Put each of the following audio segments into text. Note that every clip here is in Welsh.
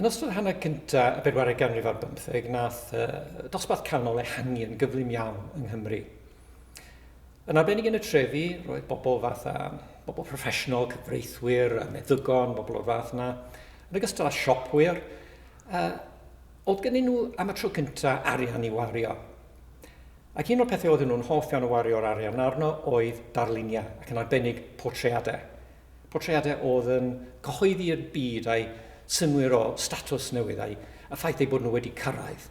Yn ystod hanner cyntaf y bedwaredd ganrif ar bymtheg, nath dosbarth canol ehangu yn gyflym iawn yng Nghymru. Yn arbennig yn y trefi, roedd bobl bobl proffesiynol, cyfreithwyr, meddygon, bobl o'r fath yna, yn ogystal â siopwyr, oedd gennyn nhw am y tro cyntaf arian i wario. Ac un o'r pethau oedden nhw'n hoff iawn o wario'r arian arno oedd darluniau, ac yn arbennig portreadau. Portreadau oedd yn cyhoeddi'r byd a'i synwyr o statws newydd a'i a ffaith ei bod nhw wedi cyrraedd.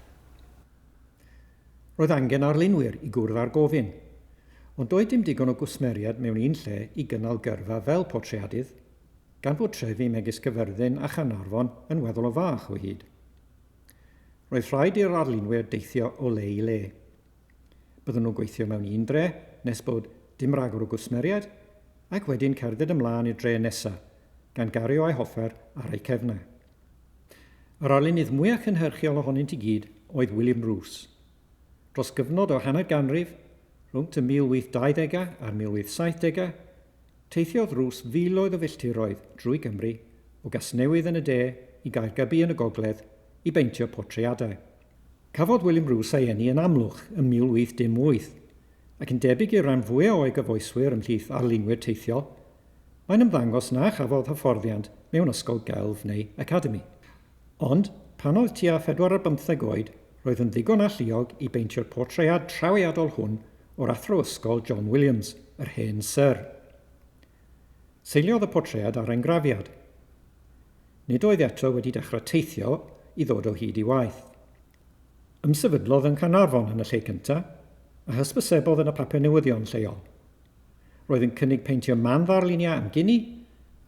Roedd angen arlunwyr i gwrdd ar gofyn, ond doedd dim digon o gwsmeriad mewn un lle i gynnal gyrfa fel portreadydd, gan fod trefi megis Cyfyrddin a Chanarfon yn weddol o fach o hyd. Roedd rhaid i'r arlunwyr deithio o le i le. Byddwn nhw'n gweithio mewn un dre, nes bod dim ragor o gwsmeriad, ac wedyn cerdded ymlaen i'r dre nesaf, gan gario ei hoffer ar ei cefnau. Yr arlunydd mwyaf cynhyrchiol ohonynt i gyd oedd William Roos. Dros gyfnod o hanner ganrif, rhwng y 1820au a'r 1870au, teithiodd Roos filoedd o filltiroedd drwy Gymru o Gasnewydd yn y de i Gaergybi yn y gogledd i baentio portreadau. Cafodd William Roos ei eni yn Amlwch yn 1818, ac yn debyg i'r rhan fwyaf o'i gyfoeswyr ymhlith arlunwyr teithiol, mae'n ymddangos na chafodd hyfforddiant mewn ysgol gelf neu academi. Ond, pan oedd tua 45 oed, roedd yn ddigon alluog i baentio'r portread trawiadol hwn o'r athro ysgol John Williams, yr hen Sir. Seiliodd y portread ar engrafiad. Nid oedd eto wedi dechrau teithio i ddod o hyd i waith. Ymsefydlodd yn Canarfon yn y lle cyntaf, a hysbysebodd yn y papur newyddion lleol. Roedd yn cynnig peintio man ddarluniau am gini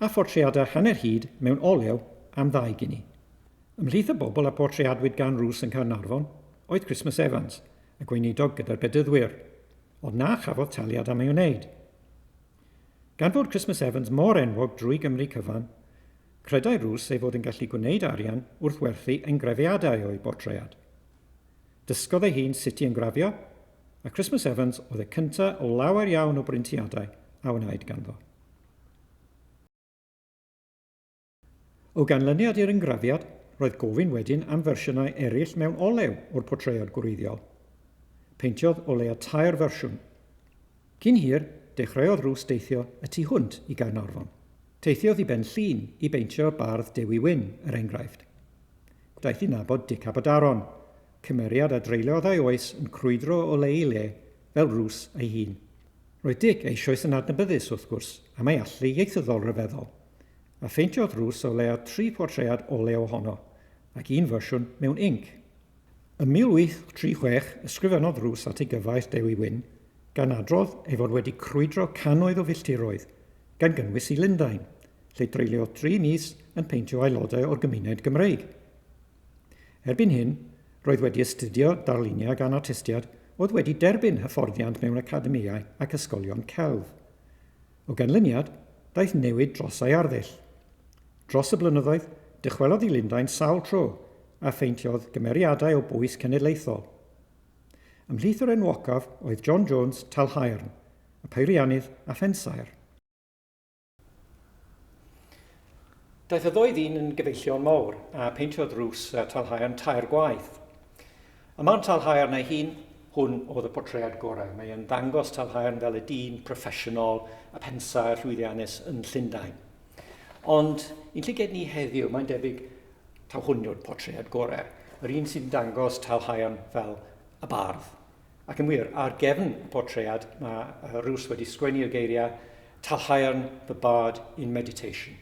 a portreadau hanner hyd mewn olew am 2 gini. Ymhlith y bobl a portreadwyd gan Roos yn Canarfon oedd Christmas Evans, y gweinidog gyda'r bedyddwyr, ond na chafodd taliad am ei wneud. Gan fod Christmas Evans mor enwog drwy Gymru cyfan, credai Roos ei fod yn gallu gwneud arian wrth werthu engrefiadau o'i bortread. Dysgodd ei hun sut i engrafio, a Christmas Evans oedd y cyntaf o lawer iawn o breintiadau a wnaed ganddo. O ganlyniad i'r engrafiad, roedd gofyn wedyn am fersiynau eraill mewn olew o'r portread gwreiddiol. Peintiodd o leia 2 fersiwn. Cyn hir, dechreuodd Roos deithio y tu hwnt i Gaernarfon. Teithiodd i Ben Llun i beintio bardd Dewi Wyn, yr enghraifft. Daeth i nabod Dic Aberdaron, cymeriad a dreuliodd ei oes yn crwydro o le i le fel Roos ei hun. Roedd Dic eisoes yn adnabyddus wrth gwrs am ei allu ieithyddol ryfeddol, a ffeintiodd Roos o leia 3 portread olew ohono, ac 1 fersiwn mewn inc. Ym 1836 ysgrifennodd Roos at ei gyfaill Dewi Wyn, gan adrodd ei fod wedi crwydro cannoedd o filltiroedd, gan gynnwys i Llundain, lle dreuliodd 3 mis yn peintio aelodau o'r gymuned Cymreig. Erbyn hyn, roedd wedi astudio darluniau gan artistiad oedd wedi derbyn hyfforddiant mewn academïau ac ysgolion celf. O ganlyniad, daeth newid dros ei arddull. Dros y blynyddoedd, dychwelodd i Llundain sawl tro a ffeintiodd gymeriadau o bwys cenedlaethol. Ymhlith yr enwocaf oedd John Jones Talhaearn, y peiriannydd a ffensaer. Daeth y ddoi ddyn yn gyfeillion mawr a peintiodd Roos Talhaearn 2 gwaith. Y man Talhaearn ei hun, hwn oedd y portread gorau. Mae e'n ddangos Talhaearn fel y dyn proffesiynol a pensaer llwyddiannus yn Llundain. Ond, un lle ged ni heddiw, mae'n debyg taw hwn yw'r portread gorau. Yr un sy'n dangos Talhaearn fel y bardd. Ac yn wir, ar gefn y portread, mae Roos wedi sgwennu'r geiriau Talhaearn, the Bard in Meditation.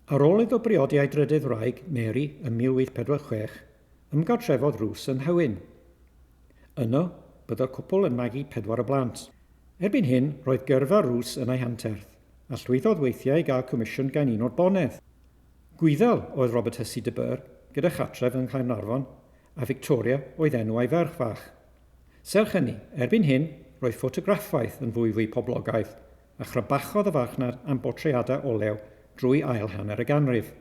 Ar ôl iddo briodi ei drydydd wraig, Mary, yn 1846, ymgartrefodd Roos yn Hywyn. Yno, byddai'r cwpl yn magu 4 o blant. Erbyn hyn, roedd gyrfa Roos yn ei hanterth, a llwyddodd weithiau i gael comisiwn gan un o'r bonedd. Gwyddel oedd Robert Hussey de Burgh, gyda chatref yn Caernarfon, a Victoria oedd enw ei ferch fach. Serch hynny, erbyn hyn, roedd ffotograffaeth yn fwy poblogaidd, a chrybachodd y farchnad am bortreadau olew drwy ail hanner y ganrif.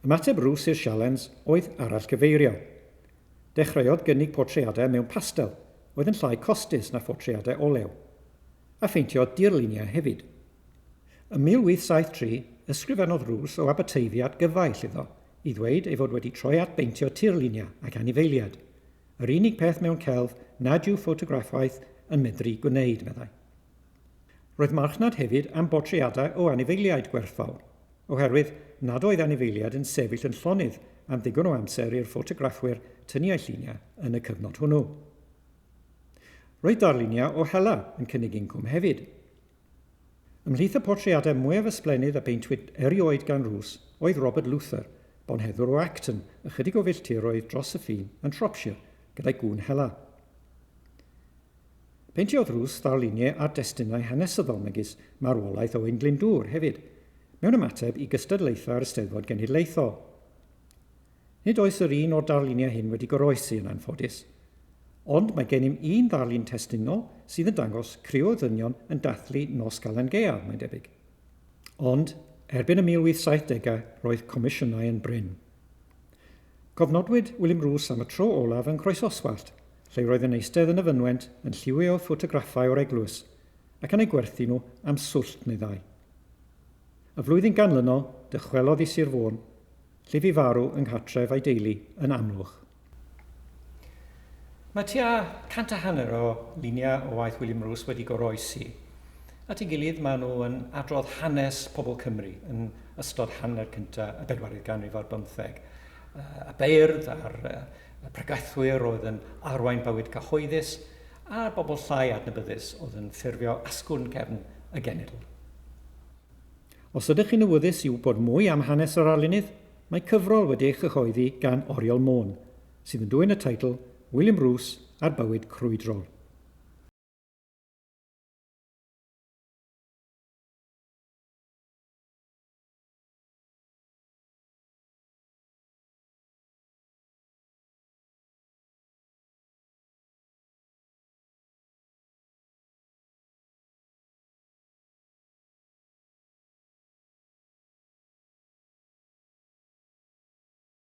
Ymateb Roos i'r sialens oedd arall gyfeirio. Dechreuodd gynnig portreadau mewn pastel, oedd yn llai costus na portreadau olew, a ffeintiodd dirluniau hefyd. Ym 1873, ysgrifennodd Roos o abateifiad gyfaill iddo, i ddweud ei fod wedi troi at beintio tirluniau ac anifeiliad. Yr unig peth mewn celf nad yw ffotograffaeth yn medru gwneud, meddai. Roedd marchnad hefyd am bortreadau o anifeiliaid gwerthfawr, oherwydd nad oedd anifeiliad yn sefyll yn llonydd am ddigon o amser i'r ffotograffwyr tynnu eu lluniau yn y cyfnod hwnnw. Roedd darluniau o hela yn cynnig incwm hefyd. Ymhlith y portreadau mwyaf ysblenydd a beintwyd erioed gan Roos oedd Robert Luther, bonheddwr o Acton, ychydig o filltiroedd dros y ffin yn Shropshire, gyda'i gŵn hela. Peintiodd Roos darluniau ar destunau hanesyddol megis marwolaeth o Glyndŵr hefyd, mewn ymateb i gystadlaethau ar Eisteddfod Genedlaethol. Nid oes yr un o'r darluniau hyn wedi goroesi yn anffodus, ond mae gennym un darlun testunol sydd yn dangos criw o ddynion yn dathlu nos Galan Gaeaf, mae'n debyg. Ond, erbyn y 1870au, roedd comisiynau yn bryn. Cofnodwyd William Roos am y tro olaf yn Croesoswallt, lle roedd yn eistedd yn y fynwent yn lliwio ffotograffau o'r eglwys, ac yn ei gwerthu nhw am swllt neu ddau. Y flwyddyn ganlynol, dychwelodd i Sir Fôn, lle fu farw yng nghartref a'i deulu yn Amlwch. Mae tua 150 o luniau o waith William Roos wedi goroesi. At ei gilydd maen nhw yn adrodd hanes pobl Cymru yn ystod hanner cyntaf y bedwaredd ganrif ar bymtheg. Y beirdd a'r pregaethwyr oedd yn arwain bywyd cyhoeddus a bobl llai adnabyddus oedd yn ffurfio asgwrn cefn y genedl. Os ydych chi'n awyddus i wybod mwy am hanes yr arlunydd, mae cyfrol wedi ei chyhoeddi gan Oriel Môn, sydd yn dwyn y teitl William Roos a'r bywyd crwydrol.